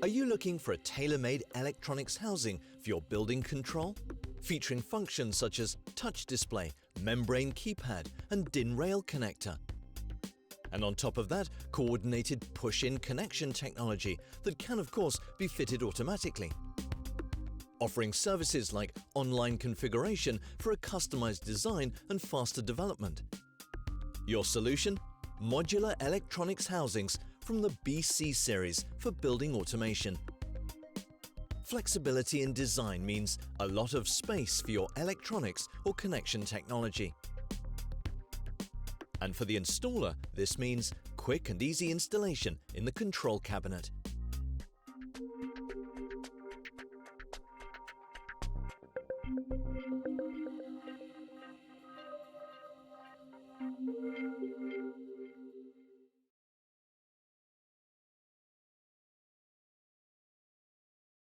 Are you looking for a tailor-made electronics housing for your building control? Featuring functions such as touch display, membrane keypad and DIN rail connector. And on top of that, coordinated push-in connection technology that can of course be fitted automatically. Offering services like online configuration for a customized design and faster development. Your solution? Modular electronics housings from the BC series for building automation. Flexibility in design means a lot of space for your electronics or connection technology. And for the installer, this means quick and easy installation in the control cabinet.